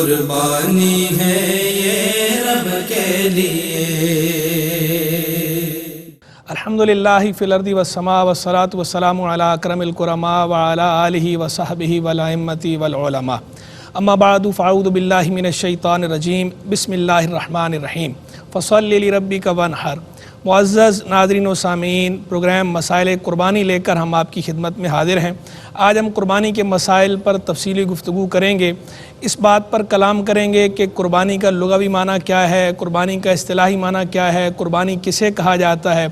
قربانی ہے یہ رب کے لیے۔ الحمدللہ فی الارض والسماء والصلاة والسلام علی اکرم الکرماء وعلی آلہ وصحبہ والائمۃ والعلماء، اما بعد فاعوذ باللہ من الشیطان الرجیم، بسم اللہ الرحمن الرحیم، فصلی لربک وانحر۔ معزز ناظرین و سامعین، پروگرام مسائل قربانی لے کر ہم آپ کی خدمت میں حاضر ہیں۔ آج ہم قربانی کے مسائل پر تفصیلی گفتگو کریں گے، اس بات پر کلام کریں گے کہ قربانی کا لغوی معنی کیا ہے، قربانی کا اصطلاحی معنی کیا ہے، قربانی کسے کہا جاتا ہے،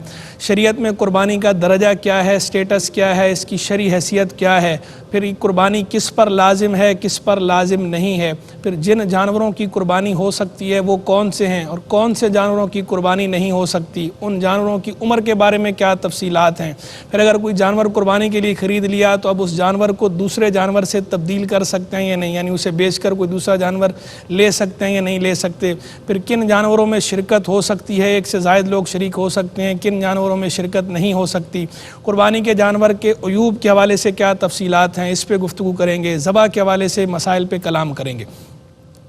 شریعت میں قربانی کا درجہ کیا ہے، سٹیٹس کیا ہے، اس کی شرعی حیثیت کیا ہے، پھر یہ قربانی کس پر لازم ہے، کس پر لازم نہیں ہے، پھر جن جانوروں کی قربانی ہو سکتی ہے وہ کون سے ہیں اور کون سے جانوروں کی قربانی نہیں ہو سکتی، ان جانوروں کی عمر کے بارے میں کیا تفصیلات ہیں، پھر اگر کوئی جانور قربانی کے لیے خرید لیا تو اب اس جانور کو دوسرے جانور سے تبدیل کر سکتے ہیں یا نہیں، یعنی اسے بیچ کر کوئی دوسرا جانور لے سکتے ہیں یا نہیں لے سکتے، پھر کن جانوروں میں شرکت ہو سکتی ہے، ایک سے زائد لوگ شریک ہو سکتے ہیں، کن جانوروں میں شرکت نہیں ہو سکتی، قربانی کے جانور کے عیوب کے حوالے سے کیا تفصیلات ہیں، اس پہ گفتگو کریں گے، ذبح کے حوالے سے مسائل پہ کلام کریں گے۔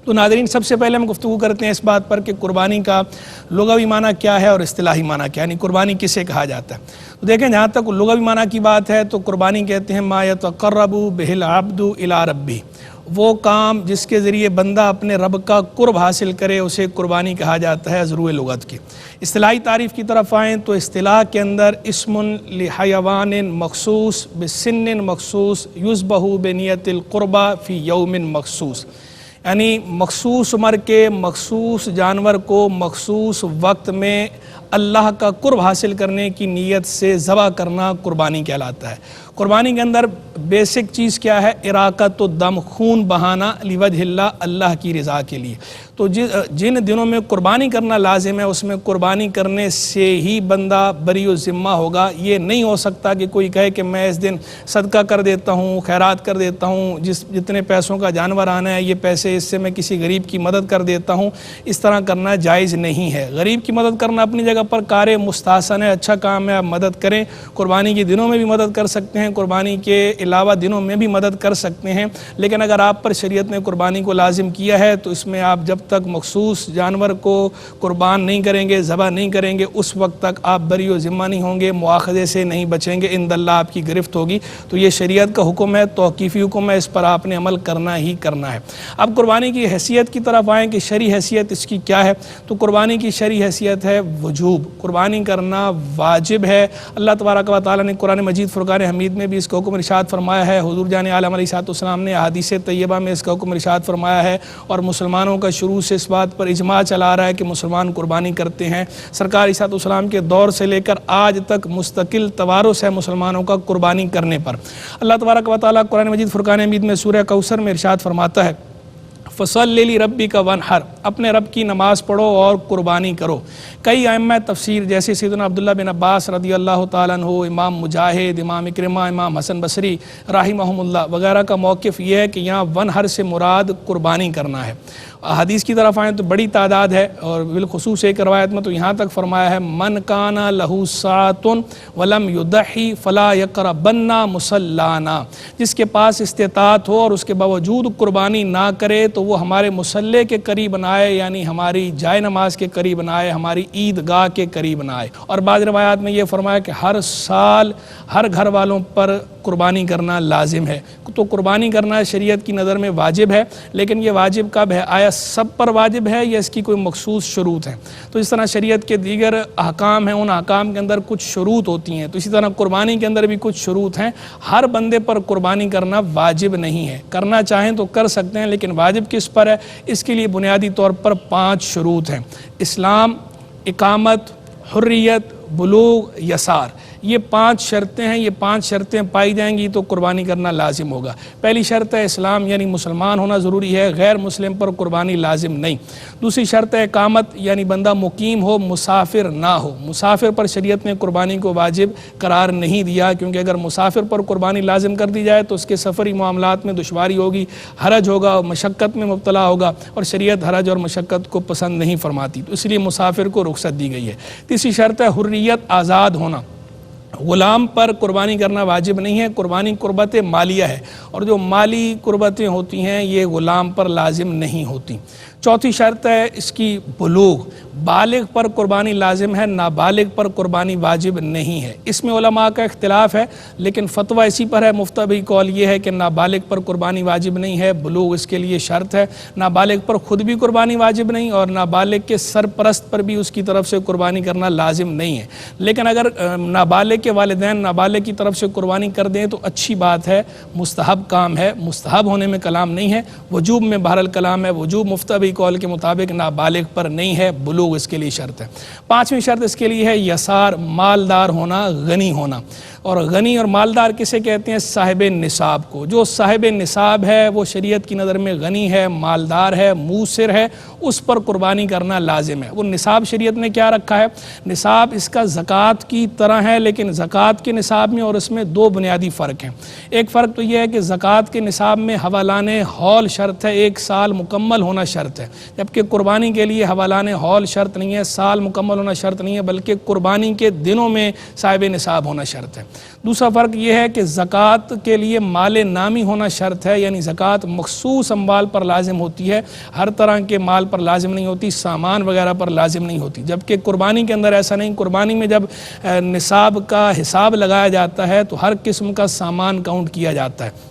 تو ناظرین، سب سے پہلے ہم گفتگو کرتے ہیں اس بات پر کہ قربانی کا لغوی معنی کیا ہے اور اصطلاحی معنی کیا ہے، یعنی قربانی کسے کہا جاتا ہے۔ تو دیکھیں، جہاں تک لغوی معنی کی بات ہے تو قربانی کہتے ہیں ما یتقرب بہ العبد الی ربہ، وہ کام جس کے ذریعے بندہ اپنے رب کا قرب حاصل کرے اسے قربانی کہا جاتا ہے ضرور لغت کی۔ اصطلاحی تعریف کی طرف آئیں تو اصطلاح کے اندر اسم لحیوان مخصوص بسن مخصوص یذبح بنیت القربہ فی یوم مخصوص، یعنی مخصوص عمر کے مخصوص جانور کو مخصوص وقت میں اللہ کا قرب حاصل کرنے کی نیت سے ذبح کرنا قربانی کہلاتا ہے۔ قربانی کے اندر بیسک چیز کیا ہے؟ اراقۃ الدم، خون بہانا لوجہ اللہ، اللہ کی رضا کے لیے۔ تو جن دنوں میں قربانی کرنا لازم ہے اس میں قربانی کرنے سے ہی بندہ بری و ذمہ ہوگا۔ یہ نہیں ہو سکتا کہ کوئی کہے کہ میں اس دن صدقہ کر دیتا ہوں، خیرات کر دیتا ہوں، جتنے پیسوں کا جانور آنا ہے یہ پیسے اس سے میں کسی غریب کی مدد کر دیتا ہوں، اس طرح کرنا جائز نہیں ہے۔ غریب کی مدد کرنا اپنی جگہ پر کار مستحسن ہے، اچھا کام ہے، آپ مدد کریں، قربانی کے دنوں میں بھی مدد کر سکتے ہیں، قربانی کے علاوہ دنوں میں بھی مدد کر سکتے ہیں، لیکن اگر آپ پر شریعت نے قربانی کو لازم کیا ہے تو اس میں آپ جب تک مخصوص جانور کو قربان نہیں کریں گے، ذبح نہیں کریں گے، اس وقت تک آپ بری و ذمہ نہیں ہوں گے، مواخذے سے نہیں بچیں گے، عند اللہ آپ کی گرفت ہوگی۔ تو یہ شریعت کا حکم ہے، توقیفی حکم ہے، اس پر آپ نے عمل کرنا ہی کرنا ہے۔ اب قربانی کی حیثیت کی طرف آئیں کہ شرعی حیثیت اس کی کیا ہے، تو قربانی کی شرعی حیثیت ہے وجوب، قربانی کرنا واجب ہے۔ اللہ تبارک و تعالیٰ نے قرآن مجید فرقان حمید میں بھی اس کا حکم ارشاد فرمایا ہے، حضور جان عالم علیہ السلام نے احادیث طیبہ میں اس کا حکم ارشاد فرمایا ہے، اور مسلمانوں کا شروع سے اس بات پر اجماع چلا رہا ہے کہ مسلمان قربانی کرتے ہیں۔ سرکار علیہ السلام کے دور سے لے کر آج تک مستقل توارث ہے مسلمانوں کا قربانی کرنے پر۔ اللہ تبارک و تعالیٰ قرآن مجید فرقان حمید میں سورہ کوثر میں ارشاد فرماتا ہے فصلی لربک وانحر، اپنے رب کی نماز پڑھو اور قربانی کرو۔ کئی ائمہ تفسیر جیسے سیدنا عبداللہ بن عباس رضی اللہ تعالیٰ عنہ، امام مجاہد، امام اکرمہ، امام حسن بصری رحمہم اللہ وغیرہ کا موقف یہ ہے کہ یہاں وانحر سے مراد قربانی کرنا ہے۔ حدیث کی طرف آئیں تو بڑی تعداد ہے، اور بالخصوص ایک روایت میں تو یہاں تک فرمایا ہے من کان لہ ساعۃ ولم یضحی فلا یقربن مصلانا، جس کے پاس استطاعت ہو اور اس کے باوجود قربانی نہ کرے تو وہ ہمارے مصلی کے قریب نہ آئے، یعنی ہماری جائے نماز کے قریب نہ آئے، ہماری عیدگاہ کے قریب نہ آئے۔ اور بعض روایات میں یہ فرمایا کہ ہر سال ہر گھر والوں پر قربانی کرنا لازم ہے۔ تو قربانی کرنا شریعت کی نظر میں واجب ہے، لیکن یہ واجب کب ہے؟ آیا سب پر واجب ہے یا اس کی کوئی مخصوص شروط ہیں؟ تو اس طرح شریعت کے دیگر احکام ہیں، ان احکام کے اندر کچھ شروط ہوتی ہیں، تو اسی طرح قربانی کے اندر بھی کچھ شروط ہیں۔ ہر بندے پر قربانی کرنا واجب نہیں ہے، کرنا چاہیں تو کر سکتے ہیں، لیکن واجب کس پر ہے؟ اس کے لیے بنیادی طور پر 5 شروط ہیں: اسلام، اقامت، حریت، بلوغ، یسار۔ یہ 5 شرطیں ہیں، یہ 5 شرطیں پائی جائیں گی تو قربانی کرنا لازم ہوگا۔ پہلی شرط ہے اسلام، یعنی مسلمان ہونا ضروری ہے، غیر مسلم پر قربانی لازم نہیں۔ دوسری شرط ہے اقامت، یعنی بندہ مقیم ہو، مسافر نہ ہو۔ مسافر پر شریعت نے قربانی کو واجب قرار نہیں دیا، کیونکہ اگر مسافر پر قربانی لازم کر دی جائے تو اس کے سفری معاملات میں دشواری ہوگی، حرج ہوگا، مشقت میں مبتلا ہوگا، اور شریعت حرج اور مشقت کو پسند نہیں فرماتی، تو اس لیے مسافر کو رخصت دی گئی ہے۔ تیسری شرط ہے حریت، آزاد ہونا۔ غلام پر قربانی کرنا واجب نہیں ہے، قربانی قربت مالیہ ہے، اور جو مالی قربتیں ہوتی ہیں یہ غلام پر لازم نہیں ہوتی۔ چوتھی شرط ہے اس کی بلوغ، بالغ پر قربانی لازم ہے، نابالغ پر قربانی واجب نہیں ہے۔ اس میں علماء کا اختلاف ہے، لیکن فتویٰ اسی پر ہے، مفتبی قول یہ ہے کہ نابالغ پر قربانی واجب نہیں ہے، بلوغ اس کے لیے شرط ہے، نابالغ پر خود بھی قربانی واجب نہیں، اور نابالغ کے سرپرست پر بھی اس کی طرف سے قربانی کرنا لازم نہیں ہے۔ لیکن اگر نابالغ کے والدین نابالغ کی طرف سے قربانی کر دیں تو اچھی بات ہے، مستحب کام ہے، مستحب ہونے میں کلام نہیں ہے، وجوب میں بہرحال کلام ہے، وجوب مفتبی قول کے مطابق نابالغ پر نہیں ہے، بلوغ اس کے لیے شرط ہے۔ پانچویں شرط اس کے لیے ہے یسار، مالدار ہونا، غنی ہونا، اور غنی اور مالدار کسے کہتے ہیں؟ صاحب نصاب کو۔ جو صاحب نصاب ہے وہ شریعت کی نظر میں غنی ہے، مالدار ہے، موسر ہے، اس پر قربانی کرنا لازم ہے۔ وہ نصاب شریعت نے کیا رکھا ہے؟ نصاب اس کا زکوٰۃ کی طرح ہے، لیکن زکوٰۃ کے نصاب میں اور اس میں دو بنیادی فرق ہیں۔ ایک فرق تو یہ ہے کہ زکوٰۃ کے نصاب میں حوالان حول شرط ہے، 1 سال مکمل ہونا شرط ہے، جبکہ قربانی کے لیے حوالان حول شرط نہیں ہے، سال مکمل ہونا شرط نہیں ہے، بلکہ قربانی کے دنوں میں صاحب نصاب ہونا شرط ہے۔ دوسرا فرق یہ ہے کہ زکوٰۃ کے لیے مال نامی ہونا شرط ہے، یعنی زکوٰۃ مخصوص اموال پر لازم ہوتی ہے، ہر طرح کے مال پر لازم نہیں ہوتی، سامان وغیرہ پر لازم نہیں ہوتی، جبکہ قربانی کے اندر ایسا نہیں۔ قربانی میں جب نصاب کا حساب لگایا جاتا ہے تو ہر قسم کا سامان کاؤنٹ کیا جاتا ہے۔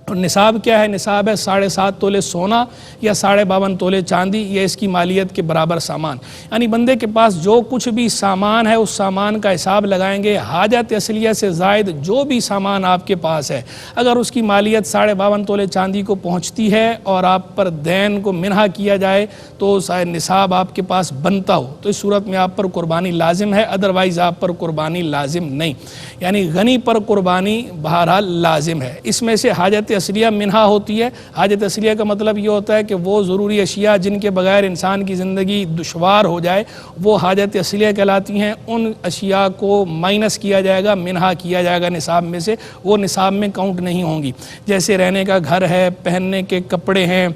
اور نصاب کیا ہے؟ نصاب ہے 7.5 تولے سونا یا 52.5 تولے چاندی، یہ اس کی مالیت کے برابر سامان، یعنی بندے کے پاس جو کچھ بھی سامان ہے اس سامان کا حساب لگائیں گے، حاجت اصلیہ سے زائد جو بھی سامان آپ کے پاس ہے اگر اس کی مالیت 52.5 تولے چاندی کو پہنچتی ہے اور آپ پر دین کو منہا کیا جائے تو نصاب آپ کے پاس بنتا ہو تو اس صورت میں آپ پر قربانی لازم ہے، ادروائز آپ پر قربانی لازم نہیں، یعنی غنی پر قربانی بہرحال لازم ہے۔ اس میں سے حاجت اصلیہ منہا ہوتی ہے۔ حاجت اصلیہ کا مطلب یہ ہوتا ہے کہ وہ ضروری اشیاء جن کے بغیر انسان کی زندگی دشوار ہو جائے وہ حاجت اصلیہ کہلاتی ہیں، ان اشیاء کو مائنس کیا جائے گا، منہا کیا جائے گا نصاب میں سے، وہ نصاب میں کاؤنٹ نہیں ہوں گی۔ جیسے رہنے کا گھر ہے، پہننے کے کپڑے ہیں،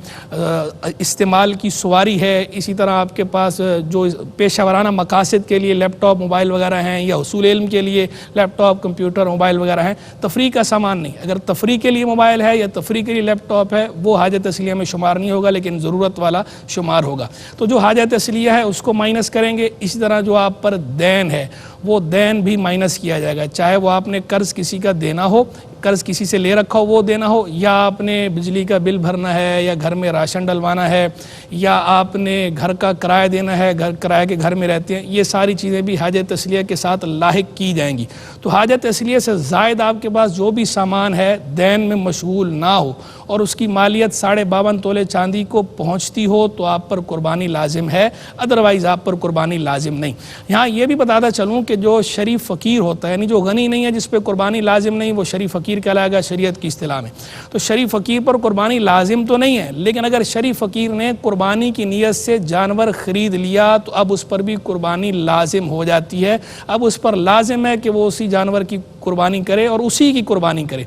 استعمال کی سواری ہے، اسی طرح آپ کے پاس جو پیشہ ورانہ مقاصد کے لیے لیپ ٹاپ موبائل وغیرہ ہیں، یا حصول علم کے لیے لیپ ٹاپ کمپیوٹر موبائل وغیرہ ہیں، تفریح کا سامان نہیں۔ اگر تفریح کے لیے موبائل ہے یا تفریح کے لیے لیپ ٹاپ ہے وہ حاجت اصلیہ میں شمار نہیں ہوگا، لیکن ضرورت والا شمار ہوگا۔ تو جو حاجت اصلیہ ہے اس کو مائنس کریں گے۔ اسی طرح جو آپ پر دین ہے وہ دین بھی مائنس کیا جائے گا، چاہے وہ آپ نے قرض کسی کا دینا ہو، قرض کسی سے لے رکھا ہو وہ دینا ہو، یا آپ نے بجلی کا بل بھرنا ہے، یا گھر میں راشن ڈلوانا ہے، یا آپ نے گھر کا کرایہ دینا ہے، کرایہ کے گھر میں رہتے ہیں، یہ ساری چیزیں بھی حاجت اصلیہ کے ساتھ لاحق کی جائیں گی۔ تو حاجت اصلیہ سے زائد آپ کے پاس جو بھی سامان ہے دین میں مشغول نہ ہو اور اس کی مالیت 52.5 تولے چاندی کو پہنچتی ہو تو آپ پر قربانی لازم ہے، ادروائز آپ پر قربانی لازم نہیں۔ یہاں یہ بھی بتاتا چلوں کہ جو شریف فقیر ہوتا ہے، یعنی جو غنی نہیں ہے جس پہ قربانی لازم نہیں، وہ شریف فقیر کہلائے گا شریعت کی اصطلاح میں۔ تو شریف فقیر پر قربانی لازم تو نہیں ہے، لیکن اگر شریف فقیر نے قربانی کی نیت سے جانور خرید لیا تو اب اس پر بھی قربانی لازم ہو جاتی ہے۔ اب اس پر لازم ہے کہ وہ اسی جانور کی قربانی کرے اور اسی کی قربانی کرے،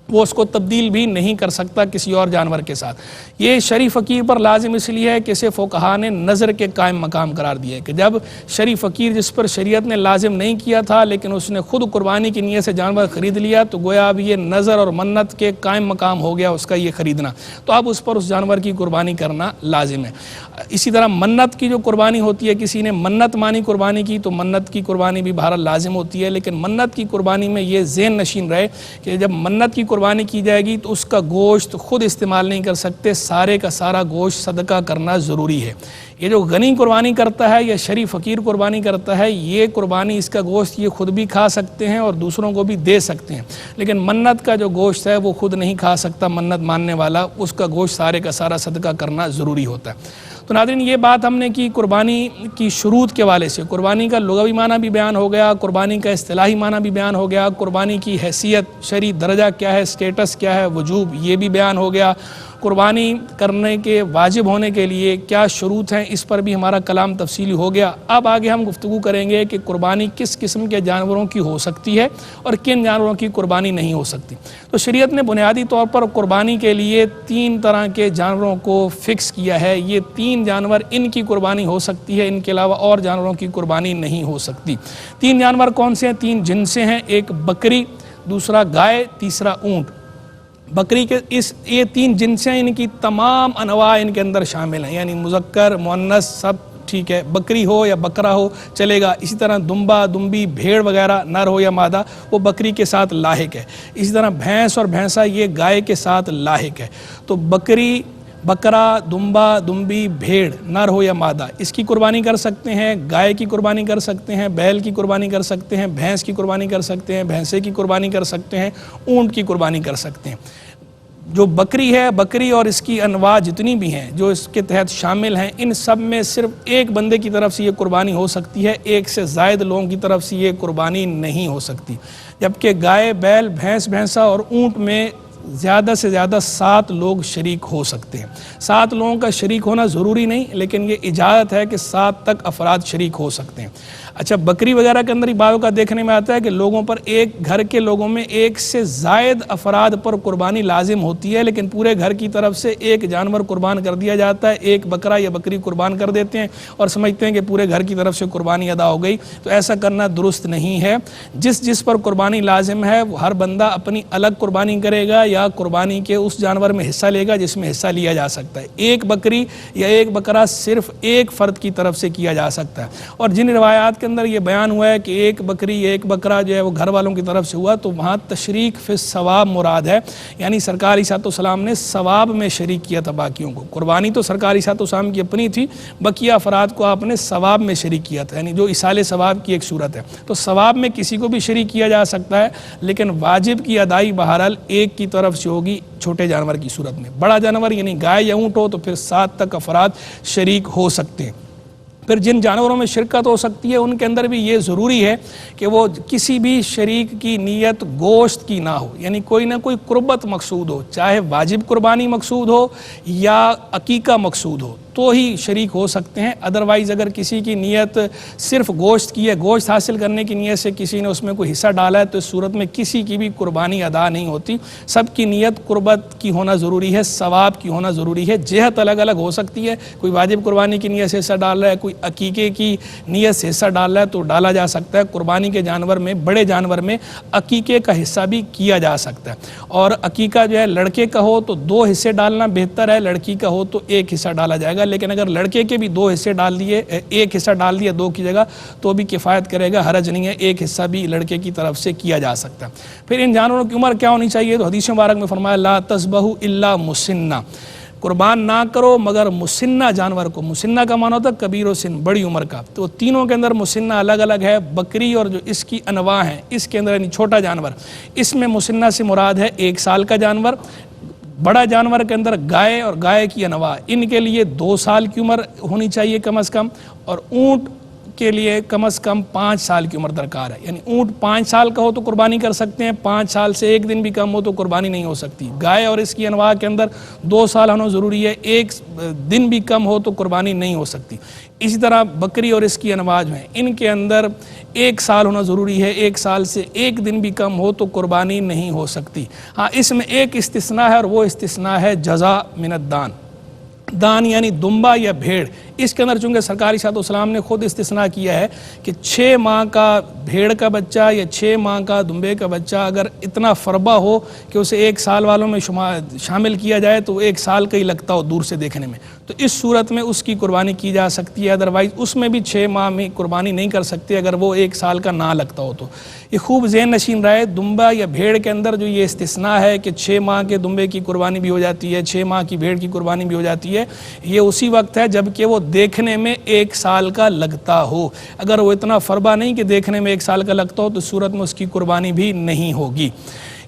وہ اس کو تبدیل بھی نہیں کر سکتا کسی اور جانور کے ساتھ۔ یہ شریف فقیر پر لازم اس لیے ہے کہ اسے فقہا نے نظر کے قائم مقام قرار دیا ہے کہ جب شریف فقیر جس پر شریعت نے لازم نہیں کیا تھا لیکن اس نے خود قربانی کی نیت سے جانور خرید لیا تو گویا اب یہ نظر اور منت کے قائم مقام ہو گیا اس کا یہ خریدنا، تو اب اس پر اس جانور کی قربانی کرنا لازم ہے۔ اسی طرح منت کی جو قربانی ہوتی ہے، کسی نے منت مانی قربانی کی تو منت کی قربانی بھی بہرحال لازم ہوتی ہے، لیکن منت کی قربانی میں یہ ذہن نشین رہے کہ جب منت کی قربانی کی جائے گی تو اس کا گوشت خود استعمال نہیں کر سکتے، سارے کا سارا گوشت صدقہ کرنا ضروری ہے۔ یہ جو غنی قربانی کرتا ہے یا شریف فقیر قربانی کرتا ہے، یہ قربانی اس کا گوشت یہ خود بھی کھا سکتے ہیں اور دوسروں کو بھی دے سکتے ہیں، لیکن منت کا جو گوشت ہے وہ خود نہیں کھا سکتا منت ماننے والا، اس کا گوشت سارے کا سارا صدقہ کرنا ضروری ہوتا ہے۔ تو ناظرین یہ بات ہم نے کی قربانی کی شروط کے حوالے سے، قربانی کا لغوی معنی بھی بیان ہو گیا، قربانی کا اصطلاحی معنی بھی بیان ہو گیا، قربانی کی حیثیت، شرعی درجہ کیا ہے، سٹیٹس کیا ہے، وجوب یہ بھی بیان ہو گیا، قربانی کرنے کے واجب ہونے کے لیے کیا شروط ہیں، اس پر بھی ہمارا کلام تفصیلی ہو گیا۔ اب آگے ہم گفتگو کریں گے کہ قربانی کس قسم کے جانوروں کی ہو سکتی ہے اور کن جانوروں کی قربانی نہیں ہو سکتی۔ تو شریعت نے بنیادی طور پر قربانی کے لیے 3 طرح کے جانوروں کو فکس کیا ہے۔ یہ 3 جانور ان کی قربانی ہو سکتی ہے، ان کے علاوہ اور جانوروں کی قربانی نہیں ہو سکتی۔ 3 جانور کون سے ہیں؟ 3 جنسیں ہیں، ایک بکری، دوسرا گائے، تیسرا اونٹ۔ بکری کے یہ 3 جنسیں، ان کی تمام انواع ان کے اندر شامل ہیں، یعنی مذکر مؤنث سب ٹھیک ہے، بکری ہو یا بکرا ہو چلے گا۔ اسی طرح دمبا، دمبی، بھیڑ وغیرہ نر ہو یا مادہ وہ بکری کے ساتھ لاحق ہے۔ اسی طرح بھینس اور بھینسا یہ گائے کے ساتھ لاحق ہے۔ تو بکری، بکرا، دمبا، دمبی، بھیڑ نر ہو یا مادہ اس کی قربانی کر سکتے ہیں، گائے کی قربانی کر سکتے ہیں، بیل کی قربانی کر سکتے ہیں، بھینس کی قربانی کر سکتے ہیں، بھینسے کی قربانی کر سکتے ہیں، اونٹ کی قربانی کر سکتے ہیں۔ جو بکری ہے، بکری اور اس کی انواع جتنی بھی ہیں جو اس کے تحت شامل ہیں، ان سب میں صرف ایک بندے کی طرف سے یہ قربانی ہو سکتی ہے، ایک سے زائد لوگوں کی طرف سے یہ قربانی نہیں ہو سکتی۔ جبکہ گائے، بیل، بھینس، بھینسا اور اونٹ میں زیادہ سے زیادہ 7 لوگ شریک ہو سکتے ہیں۔ 7 لوگوں کا شریک ہونا ضروری نہیں، لیکن یہ اجازت ہے کہ 7 تک افراد شریک ہو سکتے ہیں۔ اچھا، بکری وغیرہ کے اندر بعض کا دیکھنے میں آتا ہے کہ لوگوں پر ایک گھر کے لوگوں میں ایک سے زائد افراد پر قربانی لازم ہوتی ہے، لیکن پورے گھر کی طرف سے ایک جانور قربان کر دیا جاتا ہے، ایک بکرا یا بکری قربان کر دیتے ہیں اور سمجھتے ہیں کہ پورے گھر کی طرف سے قربانی ادا ہو گئی۔ تو ایسا کرنا درست نہیں ہے۔ جس پر قربانی لازم ہے وہ ہر بندہ اپنی الگ قربانی کرے گا یا قربانی کے اس جانور میں حصہ لے گا جس میں حصہ لیا جا سکتا ہے۔ ایک بکری یا ایک بکرا صرف ایک فرد کی طرف سے کیا جا سکتا ہے۔ اور جن روایات کے اندر یہ بیان ہوا ہے کہ ایک بکری ایک بکرا جو ہے وہ گھر والوں کی طرف سے ہوا، تو وہاں تشریک فی الثواب مراد ہے، یعنی سرکار علیہ السلام نے ثواب میں شریک کیا تھا باقیوں کو۔ قربانی تو سرکار علیہ السلام کی اپنی تھی، بقیہ افراد کو آپ نے ثواب میں شریک کیا تھا، یعنی جو ایصال ثواب کی ایک صورت ہے۔ تو ثواب میں کسی کو بھی شریک کیا جا سکتا ہے، لیکن واجب کی ادائی بہرحال ایک کی طرف سے ہوگی چھوٹے جانور کی صورت میں۔ بڑا جانور یعنی گائے یا اونٹ ہو تو پھر 7 تک افراد شریک ہو سکتے ہیں۔ پھر جن جانوروں میں شرکت ہو سکتی ہے ان کے اندر بھی یہ ضروری ہے کہ وہ کسی بھی شریک کی نیت گوشت کی نہ ہو، یعنی کوئی نہ کوئی قربت مقصود ہو، چاہے واجب قربانی مقصود ہو یا عقیقہ مقصود ہو تو ہی شریک ہو سکتے ہیں۔ ادروائز اگر کسی کی نیت صرف گوشت کی ہے، گوشت حاصل کرنے کی نیت سے کسی نے اس میں کوئی حصہ ڈالا ہے، تو اس صورت میں کسی کی بھی قربانی ادا نہیں ہوتی۔ سب کی نیت قربت کی ہونا ضروری ہے، ثواب کی ہونا ضروری ہے۔ جہت الگ الگ ہو سکتی ہے، کوئی واجب قربانی کی نیت سے حصہ ڈال رہا ہے، کوئی عقیقے کی نیت سے حصہ ڈال رہا ہے تو ڈالا جا سکتا ہے۔ قربانی کے جانور میں، بڑے جانور میں عقیقے کا حصہ بھی کیا جا سکتا ہے، اور عقیقہ جو ہے لڑکے کا ہو تو 2 حصے ڈالنا بہتر ہے، لڑکی کا ہو تو 1 حصہ ڈالا جائے گا۔ لیکن اگر لڑکے کے بھی 2 حصے ڈال دیے، 1 حصہ ڈال دیا 2 کی جگہ تو بھی کفایت کرے گا، حرج نہیں ہے، 1 حصہ بھی لڑکے کی طرف سے کیا جا سکتا ہے۔ پھر ان جانوروں کی عمر کیا ہونی چاہیے؟ تو حدیث مبارک میں فرمایا لا تذبحوا الا مسنہ، قربان نہ کرو مگر مسنہ جانور کو۔ مسنہ کا معنی ہوتا ہے کبیر و سن، بڑی عمر کا۔ تو تینوں کے اندر مسنہ الگ الگ ہے۔ بکری اور جو اس کی انواع ہیں اس کے اندر یعنی چھوٹا جانور، اس میں مسنہ سے مراد ہے 1 سال کا جانور۔ بڑا جانور کے اندر گائے اور گائے کی انواع، ان کے لیے 2 سال کی عمر ہونی چاہیے کم از کم، اور اونٹ کے لیے کم از کم 5 سال کی عمر درکار ہے، یعنی اونٹ 5 سال کا ہو تو قربانی کر سکتے ہیں، 5 سال سے 1 دن بھی کم ہو تو قربانی نہیں ہو سکتی۔ گائے اور اس کی انواع کے اندر 2 سال ہونا ضروری ہے، 1 دن بھی کم ہو تو قربانی نہیں ہو سکتی۔ اسی طرح بکری اور اس کی انواع جو ہیں ان کے اندر 1 سال ہونا ضروری ہے، 1 سال سے 1 دن بھی کم ہو تو قربانی نہیں ہو سکتی۔ ہاں، اس میں ایک استثناء ہے اور وہ استثناء ہے جزا من الدان، دان یعنی دمبا یا بھیڑ۔ اس کے اندر چونکہ سرکار علیہ السلام نے خود استثناء کیا ہے کہ 6 ماہ کا بھیڑ کا بچہ یا 6 ماہ کا دمبے کا بچہ اگر اتنا فربا ہو کہ اسے 1 سال والوں میں شامل کیا جائے تو وہ 1 سال کا ہی لگتا ہو دور سے دیکھنے میں، تو اس صورت میں اس کی قربانی کی جا سکتی ہے۔ ادروائز اس میں بھی 6 ماہ میں قربانی نہیں کر سکتے اگر وہ 1 سال کا نہ لگتا ہو تو۔ یہ خوب ذہن نشین رہے، دمبا یا بھیڑ کے اندر جو یہ استثناء ہے کہ 6 ماہ کے دمبے کی قربانی بھی ہو جاتی ہے، 6 ماہ کی بھیڑ کی قربانی بھی ہو جاتی ہے، یہ اسی وقت ہے جب کہ وہ دیکھنے میں 1 سال کا لگتا ہو۔ اگر وہ اتنا فربا نہیں کہ دیکھنے میں 1 سال کا لگتا ہو تو صورت میں اس کی قربانی بھی نہیں ہوگی۔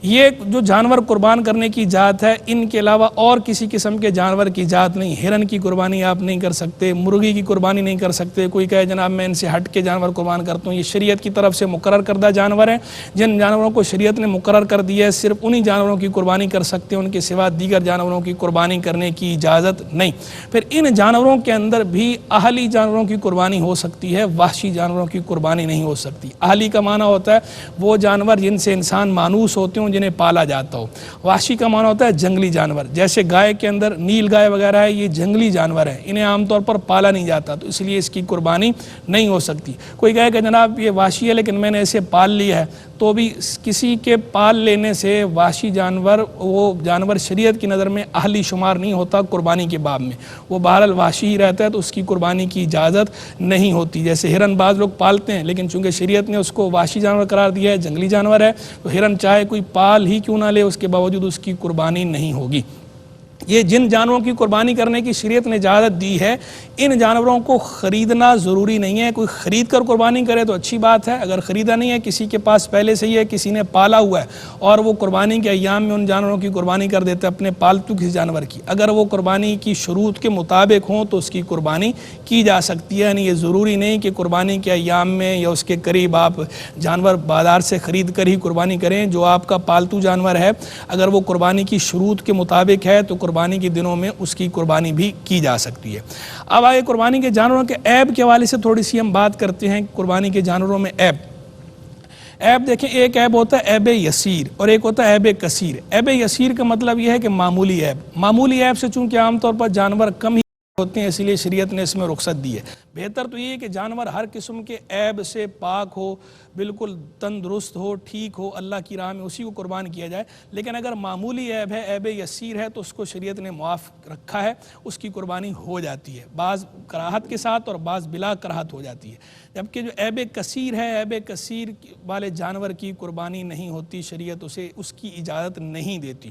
یہ جو جانور قربان کرنے کی ذات ہے، ان کے علاوہ اور کسی قسم کے جانور کی ذات نہیں۔ ہرن کی قربانی آپ نہیں کر سکتے، مرغی کی قربانی نہیں کر سکتے۔ کوئی کہے جناب میں ان سے ہٹ کے جانور قربان کرتا ہوں، یہ شریعت کی طرف سے مقرر کردہ جانور ہیں، جن جانوروں کو شریعت نے مقرر کر دیا ہے صرف انہی جانوروں کی قربانی کر سکتے ہیں، ان کے سوا دیگر جانوروں کی قربانی کرنے کی اجازت نہیں۔ پھر ان جانوروں کے اندر بھی اہلی جانوروں کی قربانی ہو سکتی ہے، وحشی جانوروں کی قربانی نہیں ہو سکتی۔ اہلی کا معنی ہوتا ہے وہ جانور جن سے انسان مانوس ہوتے ہوں، جنہیں پالا جاتا ہو۔ وحشی کا معنی ہوتا ہے جنگلی جانور، جیسے گائے کے اندر نیل گائے وغیرہ ہے، یہ جنگلی جانور ہیں، انہیں عام طور پر پالا نہیں جاتا، تو اس لیے اس کی قربانی نہیں ہو سکتی۔ کوئی کہے کہ جناب یہ وحشی ہے لیکن میں نے اسے پال لیا ہے، تو بھی کسی کے پال لینے سے وحشی جانور، وہ جانور شریعت کی نظر میں اہلی شمار نہیں ہوتا قربانی کے باب میں، وہ بہرحال وحشی ہی رہتا ہے، تو اس کی قربانی کی اجازت نہیں ہوتی۔ جیسے ہرن بعض لوگ پالتے ہیں، لیکن چونکہ شریعت نے اس کو وحشی جانور قرار دیا ہے، جنگلی جانور ہے، تو ہرن چاہے کوئی پال ہی کیوں نہ لے، اس کے باوجود اس کی قربانی نہیں ہوگی۔ یہ جن جانوروں کی قربانی کرنے کی شریعت نے اجازت دی ہے، ان جانوروں کو خریدنا ضروری نہیں ہے۔ کوئی خرید کر قربانی کرے تو اچھی بات ہے، اگر خریدا نہیں ہے، کسی کے پاس پہلے سے ہی ہے، کسی نے پالا ہوا ہے اور وہ قربانی کے ایام میں ان جانوروں کی قربانی کر دیتا ہے، اپنے پالتو کسی جانور کی، اگر وہ قربانی کی شروط کے مطابق ہوں تو اس کی قربانی کی جا سکتی ہے۔ یعنی یہ ضروری نہیں کہ قربانی کے ایام میں یا اس کے قریب آپ جانور بازار سے خرید کر ہی قربانی کریں۔ جو آپ کا پالتو جانور ہے، اگر وہ قربانی کی شروط کے مطابق ہے تو قربانی کے دنوں میں اس کی قربانی بھی کی جا سکتی ہے۔ اب آئے قربانی کے جانوروں کے عیب کے حوالے سے تھوڑی سی ہم بات کرتے ہیں۔ قربانی کے جانوروں میں عیب دیکھیں، ایک عیب ہوتا ہے عیب یسیر اور ایک ہوتا ہے عیب کثیر۔ عیب یسیر کا مطلب یہ ہے کہ معمولی عیب سے چونکہ عام طور پر جانور کم ہی ہوتے ہیں، اسی لیے شریعت نے اس میں رخصت دی ہے۔ بہتر تو یہ ہے کہ جانور ہر قسم کے عیب سے پاک ہو، بالکل تندرست ہو، ٹھیک ہو، اللہ کی راہ میں اسی کو قربان کیا جائے۔ لیکن اگر معمولی عیب ہے، عیب یسیر ہے، تو اس کو شریعت نے معاف رکھا ہے، اس کی قربانی ہو جاتی ہے، بعض کراہت کے ساتھ اور بعض بلا کراہت ہو جاتی ہے۔ جبکہ جو عیب کثیر ہے، عیب کثیر والے جانور کی قربانی نہیں ہوتی، شریعت اسے اس کی اجازت نہیں دیتی۔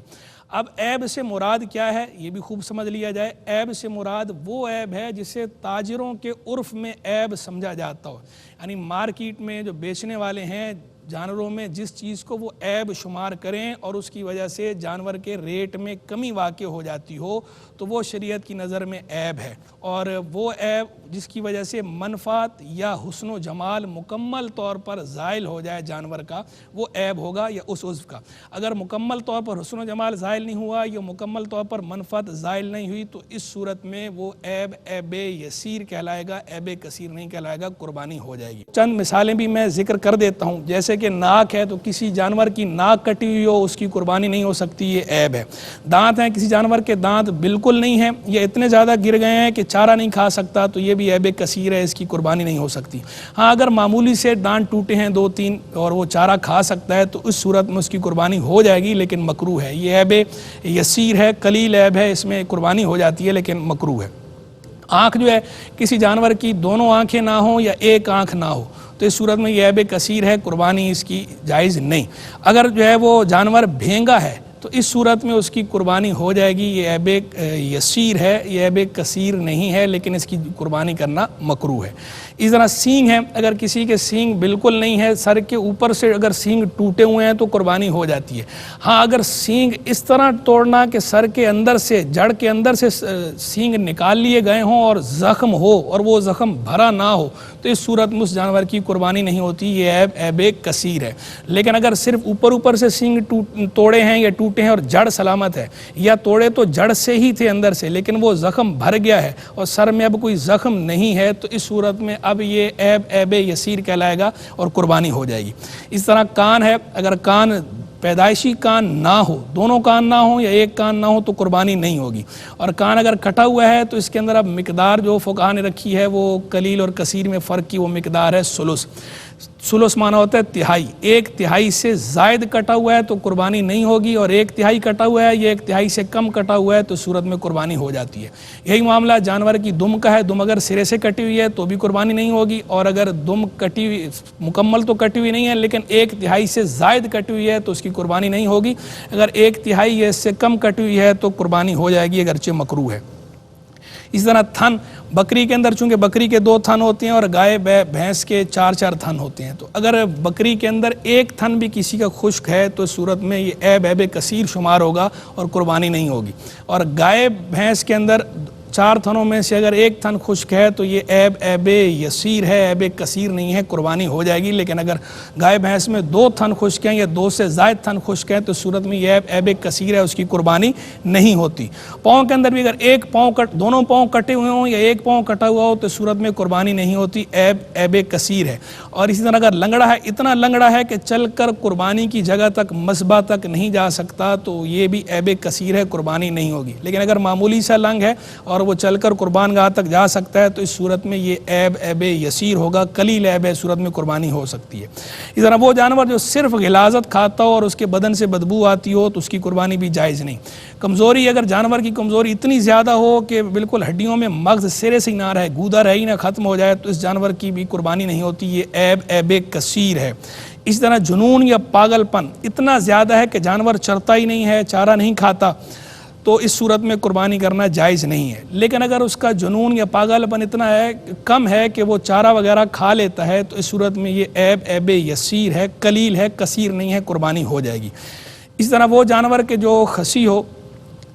اب عیب سے مراد کیا ہے یہ بھی خوب سمجھ لیا جائے۔ عیب سے مراد وہ عیب ہے جسے تاجروں کے عرف میں عیب سمجھا جاتا ہو، یعنی مارکیٹ میں جو بیچنے والے ہیں جانوروں میں جس چیز کو وہ عیب شمار کریں اور اس کی وجہ سے جانور کے ریٹ میں کمی واقع ہو جاتی ہو، تو وہ شریعت کی نظر میں عیب ہے، اور وہ عیب جس کی وجہ سے منفعت یا حسن و جمال مکمل طور پر زائل ہو جائے جانور کا، وہ عیب ہوگا یا اس عضو کا۔ اگر مکمل طور پر حسن و جمال زائل نہیں ہوا یا مکمل طور پر منفعت زائل نہیں ہوئی، تو اس صورت میں وہ عیب یسیر کہلائے گا، عیب کثیر نہیں کہلائے گا، قربانی ہو جائے گی۔ چند مثالیں بھی میں ذکر کر دیتا ہوں، جیسے کہ ناک ہے، تو کسی جانور کی ناک کٹی ہوئی ہو اس کی قربانی نہیں ہو سکتی، یہ عیب ہے۔ دانت ہیں، کسی جانور کے دانت بالکل نہیں ہیں یا اتنے زیادہ گر گئے ہیں کہ چارہ نہیں کھا سکتا، تو یہ بھی عیب کثیر ہے، اس کی قربانی نہیں ہو سکتی۔ ہاں اگر معمولی سے دانت ٹوٹے ہیں 2-3 اور وہ چارہ کھا سکتا ہے، تو اس صورت میں اس کی قربانی ہو جائے گی، لیکن مکروہ ہے۔ یہ عیب یسیر ہے، قلیل عیب ہے، اس میں قربانی ہو جاتی ہے لیکن مکروہ ہے۔ آنکھ جو ہے، کسی جانور کی دونوں آنکھیں نہ ہوں یا ایک آنکھ نہ ہو، تو اس صورت میں یہ عیب کثیر ہے، قربانی اس کی جائز نہیں۔ اگر جو ہے وہ جانور بھینگا ہے تو اس صورت میں اس کی قربانی ہو جائے گی، یہ عیب یسیر ہے، یہ عیب کثیر نہیں ہے، لیکن اس کی قربانی کرنا مکروہ ہے۔ اس طرح سینگ ہے، اگر کسی کے سینگ بالکل نہیں ہے، سر کے اوپر سے اگر سینگ ٹوٹے ہوئے ہیں تو قربانی ہو جاتی ہے۔ ہاں اگر سینگ اس طرح توڑنا کہ سر کے اندر سے، جڑ کے اندر سے سینگ نکال لیے گئے ہوں اور زخم ہو اور وہ زخم بھرا نہ ہو، تو اس صورت میں اس جانور کی قربانی نہیں ہوتی، یہ عیب کثیر ہے۔ لیکن اگر صرف اوپر سے سینگ توڑے ہیں یا ٹوٹے ہیں اور جڑ سلامت ہے، یا توڑے تو جڑ سے ہی تھے اندر سے لیکن وہ زخم بھر گیا ہے اور سر میں اب کوئی زخم نہیں ہے، تو اس صورت میں اب یہ عیب یسیر کہلائے گا اور قربانی ہو جائے گی۔ اس طرح کان ہے، اگر کان پیدائشی کان نہ ہو، دونوں کان نہ ہوں یا ایک کان نہ ہو، تو قربانی نہیں ہوگی۔ اور کان اگر کٹا ہوا ہے تو اس کے اندر اب مقدار جو فقہا نے رکھی ہے وہ قلیل اور کثیر میں فرق کی، وہ مقدار ہے ثلث۔ ثلث معنی ہوتا ہے تہائی، 1/3 سے زائد کٹا ہوا ہے تو قربانی نہیں ہوگی، اور 1/3 کٹا ہوا ہے یا 1/3 سے کم کٹا ہوا ہے تو صورت میں قربانی ہو جاتی ہے۔ یہی معاملہ جانور کی دم کا ہے، دم اگر سرے سے کٹی ہوئی ہے تو بھی قربانی نہیں ہوگی، اور اگر دم کٹی ہوئی مکمل تو کٹی ہوئی نہیں ہے لیکن 1/3 سے زائد کٹی ہوئی ہے تو اس کی قربانی نہیں ہوگی۔ اگر 1/3 یا اس سے کم کٹی ہوئی ہے تو قربانی ہو جائے گی، اگرچہ مکروہ ہے۔ اس طرح تھن بکری کے اندر چونکہ بکری کے 2 تھن ہوتے ہیں اور گائے بھینس کے 4 تھن ہوتے ہیں، تو اگر بکری کے اندر 1 تھن بھی کسی کا خشک ہے تو اس صورت میں یہ عیب کثیر شمار ہوگا اور قربانی نہیں ہوگی، اور گائے بھینس کے اندر 4 تھنوں میں سے اگر 1 تھن خشک ہے تو یہ عیب یسیر ہے، عیب کثیر نہیں ہے، قربانی ہو جائے گی۔ لیکن اگر گائے بھینس میں 2 تھن خشک ہیں یا 2 سے زائد تھن خشک ہیں تو صورت میں یہ عیب کثیر ہے، اس کی قربانی نہیں ہوتی۔ پاؤں کے اندر بھی اگر دونوں پاؤں کٹے ہوئے ہوں یا 1 پاؤں کٹا ہوا ہو تو صورت میں قربانی نہیں ہوتی، عیب کثیر ہے۔ اور اسی طرح اگر لنگڑا ہے، اتنا لنگڑا ہے کہ چل کر قربانی کی جگہ تک مصباح تک نہیں جا سکتا تو یہ بھی عیب کثیر ہے، قربانی نہیں ہوگی۔ لیکن اگر معمولی سا لنگ ہے اور وہ چل کر قربان گاہ تک جا سکتا ہے تو اس صورت میں یہ عیب یسیر ہوگا، قلیل عیب ہے، صورت میں قربانی ہو سکتی ہے۔ اس طرح وہ جانور جو صرف غلاظت کھاتا ہو اور اس کے بدن سے بدبو آتی ہو تو اس کی قربانی بھی جائز نہیں۔ کمزوری، اگر جانور کی کمزوری اتنی زیادہ ہو کہ بالکل ہڈیوں میں مغز سرے سے ہی نہ رہے، گودا رہ ہی نہ ختم ہو جائے تو اس جانور کی بھی قربانی نہیں ہوتی، یہ عیب کثیر ہے۔ اس طرح جنون یا پاگل پن اتنا زیادہ ہے کہ جانور چرتا ہی نہیں ہے، چارہ نہیں کھاتا تو اس صورت میں قربانی کرنا جائز نہیں ہے۔ لیکن اگر اس کا جنون یا پاگل پن اتنا کم ہے کہ وہ چارہ وغیرہ کھا لیتا ہے تو اس صورت میں یہ عیب یسیر ہے، قلیل ہے، کثیر نہیں ہے، قربانی ہو جائے گی۔ اس طرح وہ جانور کے جو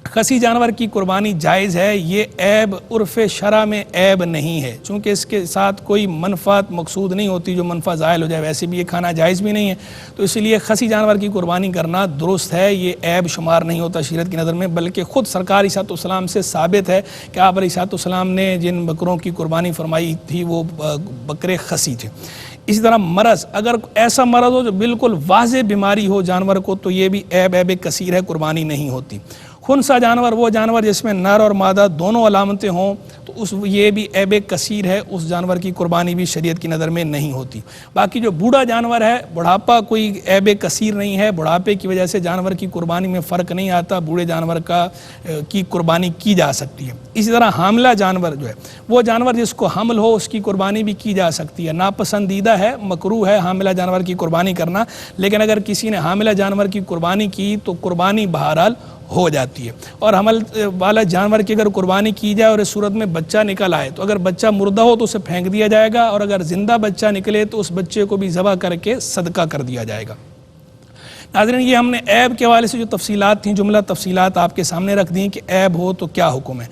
خسی جانور کی قربانی جائز ہے، یہ عیب عرف شرع میں عیب نہیں ہے، چونکہ اس کے ساتھ کوئی منفعت مقصود نہیں ہوتی، جو منفع زائل ہو جائے، ویسے بھی یہ کھانا جائز بھی نہیں ہے، تو اس لیے خسی جانور کی قربانی کرنا درست ہے، یہ عیب شمار نہیں ہوتا شریعت کی نظر میں، بلکہ خود سرکار علیہ السلام سے ثابت ہے کہ آپ علیہ السلام نے جن بکروں کی قربانی فرمائی تھی وہ بکرے خسی تھے۔ اسی طرح مرض، اگر ایسا مرض ہو جو بالکل واضح بیماری ہو جانور کو تو یہ بھی عیب کثیر ہے، قربانی نہیں ہوتی۔ خنثی جانور، وہ جانور جس میں نر اور مادہ دونوں علامتیں ہوں تو یہ بھی عیب کثیر ہے، اس جانور کی قربانی بھی شریعت کی نظر میں نہیں ہوتی۔ باقی جو بوڑھا جانور ہے، بڑھاپا کوئی عیب کثیر نہیں ہے، بڑھاپے کی وجہ سے جانور کی قربانی میں فرق نہیں آتا، بوڑھے جانور کی قربانی کی جا سکتی ہے۔ اسی طرح حاملہ جانور جو ہے، وہ جانور جس کو حمل ہو اس کی قربانی بھی کی جا سکتی ہے، ناپسندیدہ ہے، مکروہ ہے حاملہ جانور کی قربانی کرنا، لیکن اگر کسی نے حاملہ جانور کی قربانی کی تو قربانی بہرحال ہو جاتی ہے۔ اور حمل والا جانور کی اگر قربانی کی جائے اور اس صورت میں بچہ نکل آئے تو اگر بچہ مردہ ہو تو اسے پھینک دیا جائے گا، اور اگر زندہ بچہ نکلے تو اس بچے کو بھی ذبح کر کے صدقہ کر دیا جائے گا۔ ناظرین، یہ ہم نے عیب کے حوالے سے جو تفصیلات تھیں، جملہ تفصیلات آپ کے سامنے رکھ دیں کہ عیب ہو تو کیا حکم ہے۔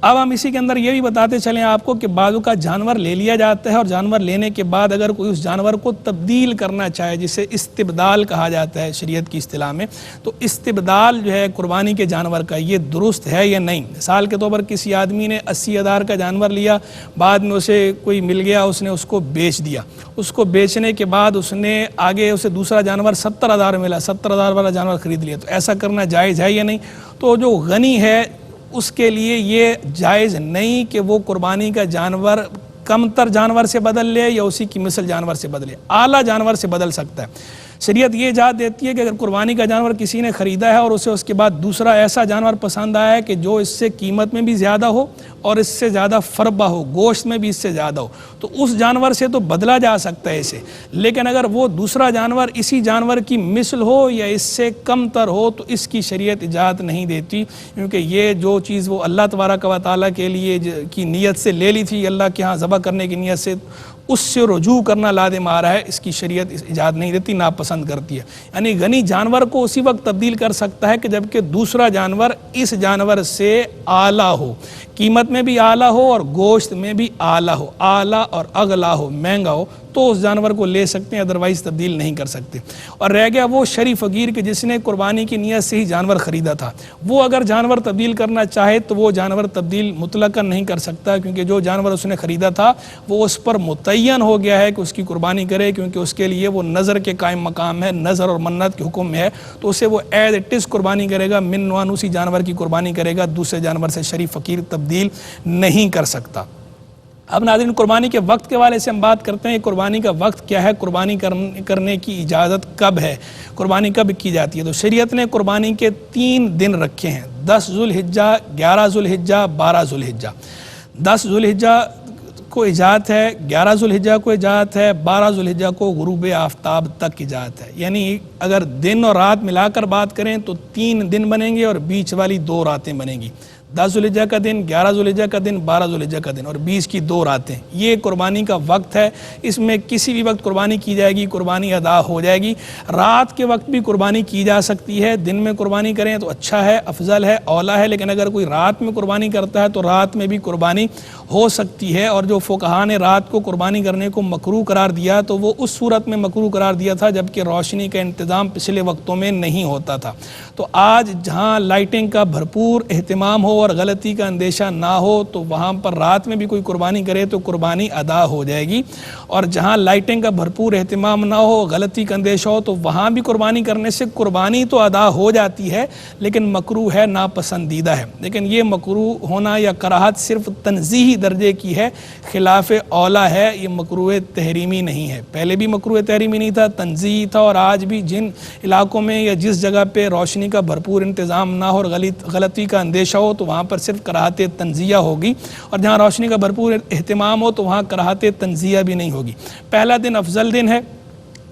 اب ہم اسی کے اندر یہ بھی بتاتے چلیں آپ کو کہ بعض کا جانور لے لیا جاتا ہے اور جانور لینے کے بعد اگر کوئی اس جانور کو تبدیل کرنا چاہے، جسے استبدال کہا جاتا ہے شریعت کی اصطلاح میں، تو استبدال جو ہے قربانی کے جانور کا یہ درست ہے یا نہیں۔ مثال کے طور پر کسی آدمی نے 80,000 کا جانور لیا، بعد میں اسے کوئی مل گیا، اس نے اس کو بیچ دیا، اس کو بیچنے کے بعد اس نے آگے اسے دوسرا جانور 70,000 ملا، 70,000 والا جانور خرید لیا، تو ایسا کرنا جائز ہے یا نہیں؟ تو جو غنی ہے اس کے لیے یہ جائز نہیں کہ وہ قربانی کا جانور کم تر جانور سے بدل لے یا اسی کی مثل جانور سے بدلے، اعلیٰ جانور سے بدل سکتا ہے۔ شریعت یہ اجازت دیتی ہے کہ اگر قربانی کا جانور کسی نے خریدا ہے اور اسے اس کے بعد دوسرا ایسا جانور پسند آیا ہے کہ جو اس سے قیمت میں بھی زیادہ ہو اور اس سے زیادہ فربہ ہو، گوشت میں بھی اس سے زیادہ ہو، تو اس جانور سے تو بدلا جا سکتا ہے اسے، لیکن اگر وہ دوسرا جانور اسی جانور کی مثل ہو یا اس سے کم تر ہو تو اس کی شریعت اجازت نہیں دیتی، کیونکہ یہ جو چیز وہ اللہ تبارک و تعالیٰ کے لیے کی نیت سے لے لی تھی، اللہ کے ہاں ذبح کرنے کی نیت سے، اس سے رجوع کرنا لازم آ رہا ہے، اس کی شریعت اجازت نہیں دیتی، ناپسند کرتی ہے۔ یعنی غنی جانور کو اسی وقت تبدیل کر سکتا ہے کہ جبکہ دوسرا جانور اس جانور سے اعلیٰ ہو، قیمت میں بھی اعلیٰ ہو اور گوشت میں بھی اعلیٰ ہو، اعلیٰ اور اغلا ہو، مہنگا ہو، تو اس جانور کو لے سکتے ہیں، ادروائز تبدیل نہیں کر سکتے۔ اور رہ گیا وہ شرعی فقیر کہ جس نے قربانی کی نیت سے ہی جانور خریدا تھا، وہ اگر جانور تبدیل کرنا چاہے تو وہ جانور تبدیل مطلقاً نہیں کر سکتا، کیونکہ جو جانور اس نے خریدا تھا وہ اس پر متعین ہو گیا ہے کہ اس کی قربانی کرے، کیونکہ اس کے لیے وہ نظر کے قائم مقام ہے، نظر اور منت کے حکم ہے، تو اسے وہ ایز اٹ از قربانی کرے گا، من نوان اسی جانور کی قربانی کرے گا، دوسرے جانور سے شرعی فقیر تبدیل نہیں کر سکتا۔ اب ناظرین، قربانی کے وقت کے حوالے سے ہم بات کرتے ہیں، قربانی کا وقت کیا ہے، قربانی کرنے کی اجازت کب ہے، قربانی کب کی جاتی ہے؟ تو شریعت نے قربانی کے 3 دن رکھے ہیں، 10 ذوالحجہ، 11 ذوالحجہ، 12 ذوالحجہ۔ 10 ذوالحجہ کو اجازت ہے، 11 ذوالحجہ کو اجازت ہے، 12 ذوالحجہ کو غروب آفتاب تک اجازت ہے۔ یعنی اگر دن اور رات ملا کر بات کریں تو 3 دن بنیں گے اور بیچ والی 2 راتیں بنیں گی۔ 10 ذوالحجہ کا دن، 11 ذوالحجہ کا دن، 12 ذوالحجہ کا دن اور 20 کی 2 راتیں، یہ قربانی کا وقت ہے۔ اس میں کسی بھی وقت قربانی کی جائے گی، قربانی ادا ہو جائے گی۔ رات کے وقت بھی قربانی کی جا سکتی ہے، دن میں قربانی کریں تو اچھا ہے، افضل ہے، اولا ہے، لیکن اگر کوئی رات میں قربانی کرتا ہے تو رات میں بھی قربانی ہو سکتی ہے۔ اور جو فقہاء نے رات کو قربانی کرنے کو مکروہ قرار دیا تو وہ اس صورت میں مکروہ قرار دیا تھا جبکہ روشنی کا انتظام پچھلے وقتوں میں نہیں ہوتا تھا۔ تو آج جہاں لائٹنگ کا بھرپور اہتمام ہو اور غلطی کا اندیشہ نہ ہو تو وہاں پر رات میں بھی کوئی قربانی کرے تو قربانی ادا ہو جائے گی، اور جہاں لائٹنگ کا بھرپور اہتمام نہ ہو، غلطی کا اندیشہ ہو تو وہاں بھی قربانی کرنے سے قربانی تو ادا ہو جاتی ہے لیکن مکروہ ہے، ناپسندیدہ ہے۔ لیکن یہ مکروہ ہونا یا کراہت صرف تنزیہی درجے کی ہے، خلاف اولا ہے، یہ مکروہ تحریمی نہیں ہے۔ پہلے بھی مکروہ تحریمی نہیں تھا، تنزیہی تھا، اور آج بھی جن علاقوں میں یا جس جگہ پہ روشنی کا بھرپور انتظام نہ ہو اور غلطی کا اندیشہ ہو تو وہاں پر صرف کراہت تنزیہ ہوگی، اور جہاں روشنی کا بھرپور اہتمام ہو تو وہاں کراہت تنزیہ بھی نہیں ہوگی۔ پہلا دن افضل دن ہے،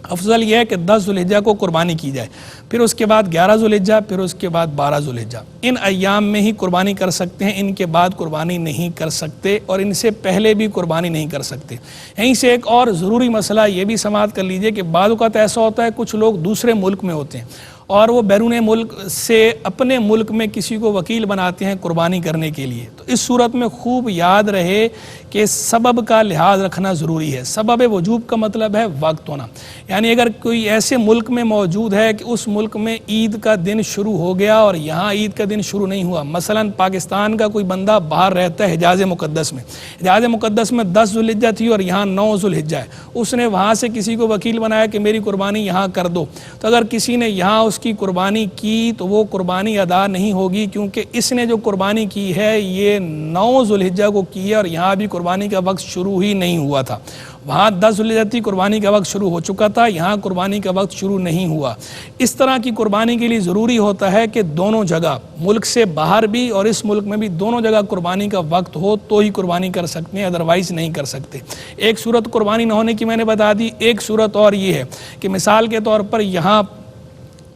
افضل یہ ہے کہ 10 ذوالحجہ کو قربانی کی جائے، پھر اس کے بعد 11 ذوالحجہ، پھر اس کے بعد 12 ذوالحجہ۔ ان ایام میں ہی قربانی کر سکتے ہیں، ان کے بعد قربانی نہیں کر سکتے، اور ان سے پہلے بھی قربانی نہیں کر سکتے۔ یہیں سے ایک اور ضروری مسئلہ یہ بھی سماعت کر لیجئے کہ بعض اوقات ایسا ہوتا ہے کچھ لوگ دوسرے ملک میں ہوتے ہیں اور وہ بیرون ملک سے اپنے ملک میں کسی کو وکیل بناتے ہیں قربانی کرنے کے لیے۔ تو اس صورت میں خوب یاد رہے کہ سبب کا لحاظ رکھنا ضروری ہے۔ سبب وجوب کا مطلب ہے وقت ہونا، یعنی اگر کوئی ایسے ملک میں موجود ہے کہ اس ملک میں عید کا دن شروع ہو گیا اور یہاں عید کا دن شروع نہیں ہوا، مثلا پاکستان کا کوئی بندہ باہر رہتا ہے حجاز مقدس میں، حجاز مقدس میں 10 ذوالحجہ تھی اور یہاں 9 ذوالحجہ ہے، اس نے وہاں سے کسی کو وکیل بنایا کہ میری قربانی یہاں کر دو، تو اگر کسی نے یہاں اس کی قربانی کی تو وہ قربانی ادا نہیں ہوگی، کیونکہ اس نے جو قربانی کی ہے یہ 9 ذوالحجہ کو کی ہے اور یہاں بھی قربانی کا وقت شروع ہی نہیں ہوا تھا۔ وہاں 10 ذوالحجہ تھی، قربانی کا وقت شروع ہو چکا تھا، یہاں قربانی کا وقت شروع نہیں ہوا۔ اس طرح کی قربانی کے لیے ضروری ہوتا ہے کہ دونوں جگہ، ملک سے باہر بھی اور اس ملک میں بھی، دونوں جگہ قربانی کا وقت ہو تو ہی قربانی کر سکتے ہیں، ادروائز نہیں کر سکتے۔ ایک صورت قربانی نہ ہونے کی میں نے بتا دی، ایک صورت اور یہ ہے کہ مثال کے طور پر یہاں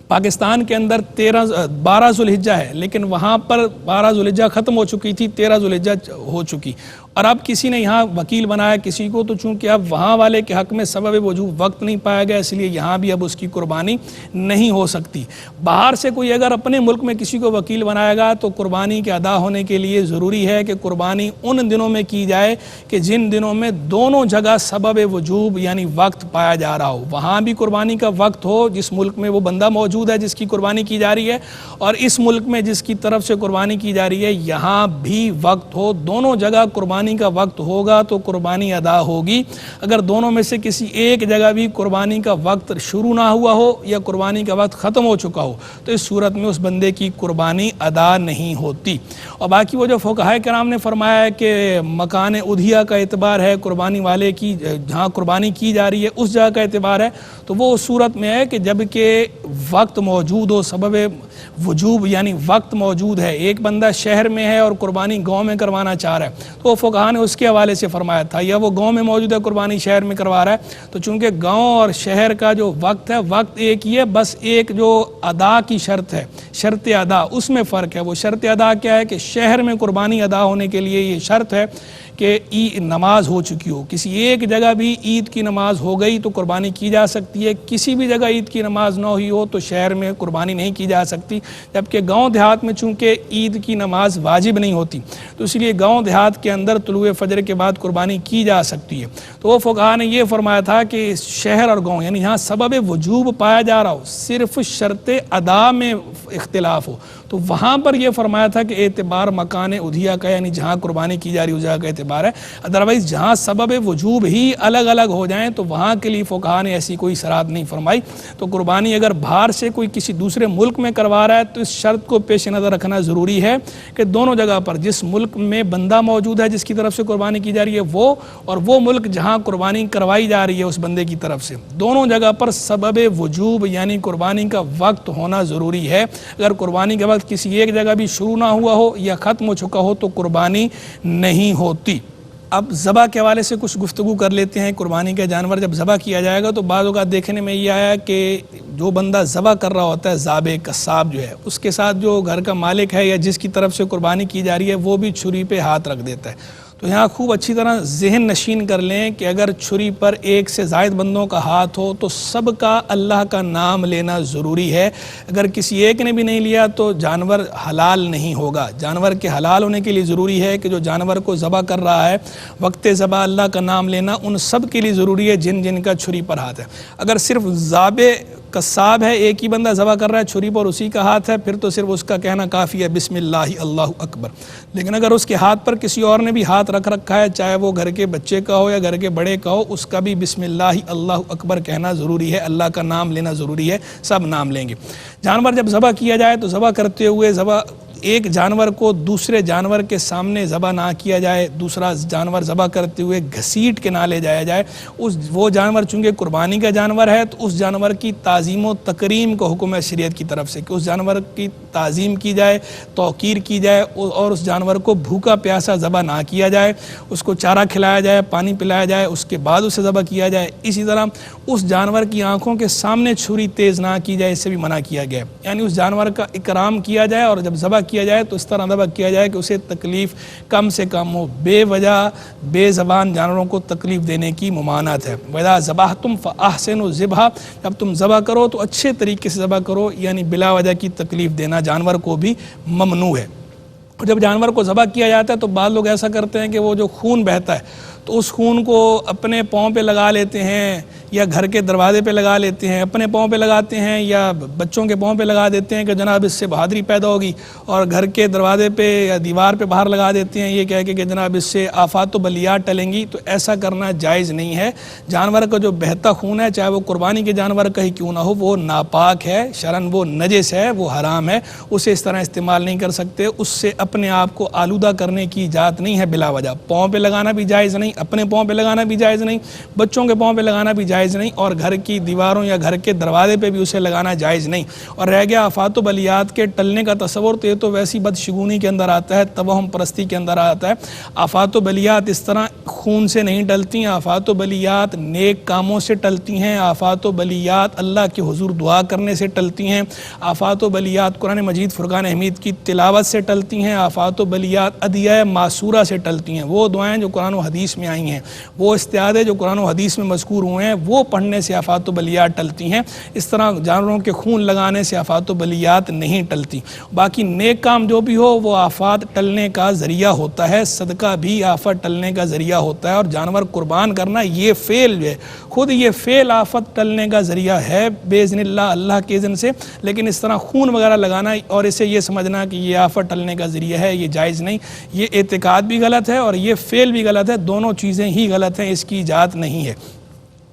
پاکستان کے اندر 12 ذوالحجہ ہے، لیکن وہاں پر 12 ذوالحجہ ختم ہو چکی تھی، 13 ذوالحجہ ہو چکی، اور اب کسی نے یہاں وکیل بنایا کسی کو، تو چونکہ اب وہاں والے کے حق میں سبب وجوب وقت نہیں پایا گیا، اس لیے یہاں بھی اب اس کی قربانی نہیں ہو سکتی۔ باہر سے کوئی اگر اپنے ملک میں کسی کو وکیل بنائے گا تو قربانی کے ادا ہونے کے لیے ضروری ہے کہ قربانی ان دنوں میں کی جائے کہ جن دنوں میں دونوں جگہ سبب وجوب یعنی وقت پایا جا رہا ہو، وہاں بھی قربانی کا وقت ہو جس ملک میں وہ بندہ موجود ہے جس کی قربانی کی جا رہی ہے، اور اس ملک میں جس کی طرف سے قربانی کی جا رہی ہے یہاں بھی وقت ہو، دونوں جگہ قربانی کا وقت ہوگا تو قربانی ادا ہوگی۔ اگر دونوں میں سے کسی ایک جگہ بھی قربانی کا وقت شروع نہ ہوا ہو یا قربانی کا وقت ختم ہو چکا ہو تو اس صورت میں اس بندے کی قربانی ادا نہیں ہوتی۔ اور باقی وہ جو فقہاء کرام نے فرمایا ہے کہ مکان اضحیہ کا اعتبار ہے قربانی والے کی، جہاں قربانی کی جا رہی ہے اس جگہ کا اعتبار ہے، تو وہ اس صورت میں ہے کہ جب کہ وقت موجود ہو، سبب وجوب یعنی وقت موجود ہے، ایک بندہ شہر میں ہے اور قربانی گاؤں میں کروانا چاہ رہا ہے تو وہ فقہاء نے اس کے حوالے سے فرمایا تھا، یا وہ گاؤں میں موجود ہے قربانی شہر میں کروا رہا ہے، تو چونکہ گاؤں اور شہر کا جو وقت ہے وقت ایک ہی ہے، بس ایک جو ادا کی شرط ہے، شرط ادا، اس میں فرق ہے۔ وہ شرط ادا کیا ہے کہ شہر میں قربانی ادا ہونے کے لیے یہ شرط ہے کہ نماز ہو چکی ہو، کسی ایک جگہ بھی عید کی نماز ہو گئی تو قربانی کی جا سکتی ہے، کسی بھی جگہ عید کی نماز نہ ہوئی ہو تو شہر میں قربانی نہیں کی جا سکتی، جبکہ گاؤں دیہات میں چونکہ عید کی نماز واجب نہیں ہوتی تو اس لیے گاؤں دیہات کے اندر طلوع فجر کے بعد قربانی کی جا سکتی ہے۔ تو وہ فقہاء نے یہ فرمایا تھا کہ شہر اور گاؤں یعنی یہاں سبب وجوب پایا جا رہا ہو، صرف شرط ادا میں اختلاف ہو، تو وہاں پر یہ فرمایا تھا کہ اعتبار مکان اضحیہ کا یعنی جہاں قربانی کی جا رہی اس جگہ کا اعتبار ہے، ادروائز جہاں سبب وجوب ہی الگ الگ ہو جائیں تو وہاں کے لیے فقہاء نے ایسی کوئی شرط نہیں فرمائی۔ تو قربانی اگر باہر سے کوئی کسی دوسرے ملک میں کروا رہا ہے تو اس شرط کو پیش نظر رکھنا ضروری ہے کہ دونوں جگہ پر جس ملک میں بندہ موجود ہے جس کی طرف سے قربانی کی جا رہی ہے وہ، اور وہ ملک جہاں قربانی کروائی جا رہی ہے اس بندے کی طرف سے، دونوں جگہ پر سبب وجوب یعنی قربانی کا وقت ہونا ضروری ہے۔ اگر قربانی کا وقت کسی ایک جگہ بھی شروع نہ ہوا ہو یا ختم ہو چکا ہو تو قربانی نہیں ہوتی۔ اب ذبح کے حوالے سے کچھ گفتگو کر لیتے ہیں۔ قربانی کا جانور جب ذبح کیا جائے گا تو بعض اوقات دیکھنے میں یہ آیا کہ جو بندہ ذبح کر رہا ہوتا ہے، ذابح قصاب جو ہے، اس کے ساتھ جو گھر کا مالک ہے یا جس کی طرف سے قربانی کی جا رہی ہے وہ بھی چھری پہ ہاتھ رکھ دیتا ہے۔ تو یہاں خوب اچھی طرح ذہن نشین کر لیں کہ اگر چھری پر ایک سے زائد بندوں کا ہاتھ ہو تو سب کا اللہ کا نام لینا ضروری ہے۔ اگر کسی ایک نے بھی نہیں لیا تو جانور حلال نہیں ہوگا۔ جانور کے حلال ہونے کے لیے ضروری ہے کہ جو جانور کو ذبح کر رہا ہے وقت ذبح اللہ کا نام لینا ان سب کے لیے ضروری ہے جن جن کا چھری پر ہاتھ ہے۔ اگر صرف ذابح قصاب ہے، ایک ہی بندہ ذبح کر رہا ہے چھری پر اسی کا ہاتھ ہے، پھر تو صرف اس کا کہنا کافی ہے بسم اللہ اللہ اکبر۔ لیکن اگر اس کے ہاتھ پر کسی اور نے بھی ہاتھ رکھ رکھا ہے، چاہے وہ گھر کے بچے کا ہو یا گھر کے بڑے کا ہو، اس کا بھی بسم اللہ اللہ اکبر کہنا ضروری ہے، اللہ کا نام لینا ضروری ہے، سب نام لیں گے۔ جانور جب ذبح کیا جائے تو ذبح کرتے ہوئے ایک جانور کو دوسرے جانور کے سامنے ذبح نہ کیا جائے، دوسرا جانور ذبح کرتے ہوئے گھسیٹ کے نہ لے جایا جائے۔ وہ جانور چونکہ قربانی کا جانور ہے تو اس جانور کی تعظیم و تکریم کو حکم ہے شریعت کی طرف سے کہ اس جانور کی تعظیم کی جائے، توقیر کی جائے اور اس جانور کو بھوکا پیاسا ذبح نہ کیا جائے، اس کو چارہ کھلایا جائے، پانی پلایا جائے، اس کے بعد اسے ذبح کیا جائے۔ اسی طرح اس جانور کی آنکھوں کے سامنے چھری تیز نہ کی جائے، اس سے بھی منع کیا گیا ہے۔ یعنی اس جانور کا اکرام کیا جائے اور جب ذبح کیا جائے تو اس طرح ذبح کیا جائے کہ اسے تکلیف کم سے کم ہو۔ بے وجہ بے زبان جانوروں کو تکلیف دینے کی ممانعت ہے۔ وَإِذَا ذَبَحْتُمْ فَأَحْسِنُوا الذِّبْحَ، جب تم ذبح کرو تو اچھے طریقے سے ذبح کرو، یعنی بلا وجہ کی تکلیف دینا جانور کو بھی ممنوع ہے۔ اور جب جانور کو ذبح کیا جاتا ہے تو بعض لوگ ایسا کرتے ہیں کہ وہ جو خون بہتا ہے تو اس خون کو اپنے پاؤں پہ لگا لیتے ہیں یا گھر کے دروازے پہ لگا لیتے ہیں، اپنے پاؤں پہ لگاتے ہیں یا بچوں کے پاؤں پہ لگا دیتے ہیں کہ جناب اس سے بہادری پیدا ہوگی، اور گھر کے دروازے پہ یا دیوار پہ باہر لگا دیتے ہیں یہ کہہ کے کہ جناب اس سے آفات و بلیات ٹلیں گی۔ تو ایسا کرنا جائز نہیں ہے۔ جانور کا جو بہتا خون ہے، چاہے وہ قربانی کے جانور کا ہی کیوں نہ ہو، وہ ناپاک ہے، شرعاً وہ نجس ہے، وہ حرام ہے، اسے اس طرح استعمال نہیں کر سکتے۔ اس سے اپنے آپ کو آلودہ کرنے کی اجازت نہیں ہے بلا وجہ۔ پاؤں پہ لگانا بھی جائز نہیں، اپنے پاؤں پہ لگانا بھی جائز نہیں، بچوں کے پاؤں پہ لگانا بھی جائز نہیں، اور گھر کی دیواروں یا گھر کے دروازے پہ بھی اسے لگانا جائز نہیں۔ اور رہ گیا آفات و بلیات کے ٹلنے کا تصور، تو یہ تو ویسی بدشگونی کے اندر آتا ہے، توہم پرستی کے اندر آتا ہے۔ آفات و بلیات اس طرح خون سے نہیں ٹلتی، آفات و بلیات نیک کاموں سے ٹلتی ہیں، آفات و بلیات اللہ کے حضور دعا کرنے سے ٹلتی ہیں، آفات و بلیات قرآن مجید فرقان حمید کی تلاوت سے ٹلتی ہیں، آفات و بلیات ادعیہ معصورہ سے ٹلتی ہیں۔ وہ دعائیں جو قرآن و حدیث میں آئی ہیں، وہ استعادے جو قرآن و حدیث میں مذکور ہوئے ہیں، وہ پڑھنے سے آفات و بلیات ٹلتی ہیں۔ اس طرح جانوروں کے خون لگانے سے آفات و بلیات نہیں ٹلتی۔ باقی نیک کام جو بھی ہو وہ آفات ٹلنے کا ذریعہ ہوتا ہے، صدقہ بھی آفت ٹلنے کا ذریعہ ہوتا ہے، اور جانور قربان کرنا یہ فعل جو ہے خود یہ فعل آفت ٹلنے کا ذریعہ ہے باذن اللہ، اللہ کے اذن سے۔ لیکن اس طرح خون وغیرہ لگانا اور اسے یہ سمجھنا کہ یہ آفت ٹلنے کا ذریعہ ہے، یہ جائز نہیں۔ یہ اعتقاد بھی غلط ہے اور یہ فعل بھی غلط ہے، دونوں چیزیں ہی غلط ہیں، اس کی اجازت نہیں ہے۔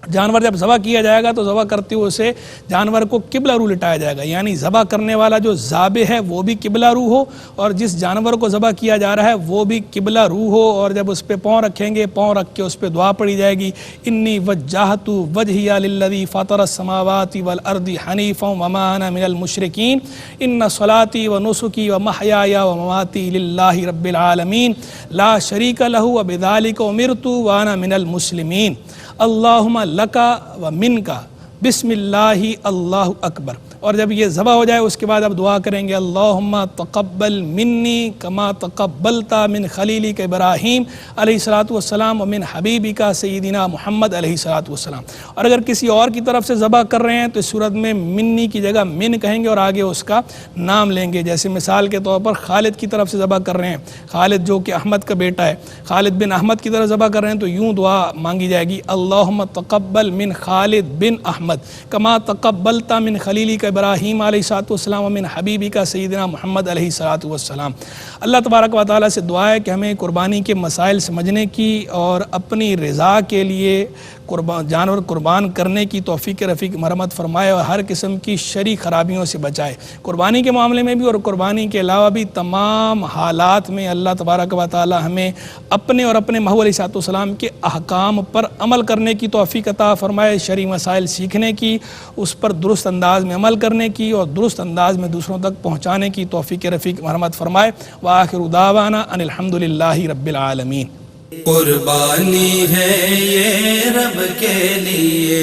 جانور جب ذبح کیا جائے گا تو ذبح کرتے ہوئے اسے جانور کو قبلہ رو لٹایا جائے گا، یعنی ذبح کرنے والا جو ذابح ہے وہ بھی قبلہ رو ہو اور جس جانور کو ذبح کیا جا رہا ہے وہ بھی قبلہ رو ہو، اور جب اس پہ پاؤں رکھیں گے، پاؤں رکھ کے اس پہ دعا پڑھی جائے گی، انی وجہت وجہی للذی فطر السماوات والارض حنیفا وما انا من المشرکین ان صلاتی ونسکی ومحیای ومماتی للہ رب العالمین لا شریک لہ وبذلک امرت وانا من المسلمین اللہم لکا و منکا بسم اللہ اللہ اکبر۔ اور جب یہ ذبح ہو جائے اس کے بعد اب دعا کریں گے اللہم تقبل منی کما تقبلت من خلیلک ابراہیم علیہ الصلوۃ والسلام ومن حبیبک سیدنا محمد علیہ الصلوۃ والسلام۔ اور اگر کسی اور کی طرف سے ذبح کر رہے ہیں تو اس صورت میں منی کی جگہ من کہیں گے اور آگے اس کا نام لیں گے۔ جیسے مثال کے طور پر خالد کی طرف سے ذبح کر رہے ہیں، خالد جو کہ احمد کا بیٹا ہے، خالد بن احمد کی طرف ذبح کر رہے ہیں تو یوں دعا مانگی جائے گی اللہم تقبل من خالد بن احمد کما تقبلت من خلیلک ابراہیم علیہ الصلوۃ والسلام ومن حبیبک سیدنا محمد علیہ الصلوۃ والسلام۔ اللہ تبارک و تعالیٰ سے دعا ہے کہ ہمیں قربانی کے مسائل سمجھنے کی اور اپنی رضا کے لیے جانور قربان کرنے کی توفیق رفیق مرحمت فرمائے اور ہر قسم کی شرعی خرابیوں سے بچائے۔ قربانی کے معاملے میں بھی اور قربانی کے علاوہ بھی تمام حالات میں اللہ تبارک و تعالیٰ ہمیں اپنے اور اپنے محبوب علیہ الصلوۃ والسلام کے احکام پر عمل کرنے کی توفیق عطا فرمائے، شرعی مسائل سیکھنے کی، اس پر درست انداز میں عمل کرنے کی اور درست انداز میں دوسروں تک پہنچانے کی توفیق رفیق مرحمت فرمائے۔ وآخر دعوانا ان الحمد للہ رب العالمین۔ قربانی ہے یہ رب کے لیے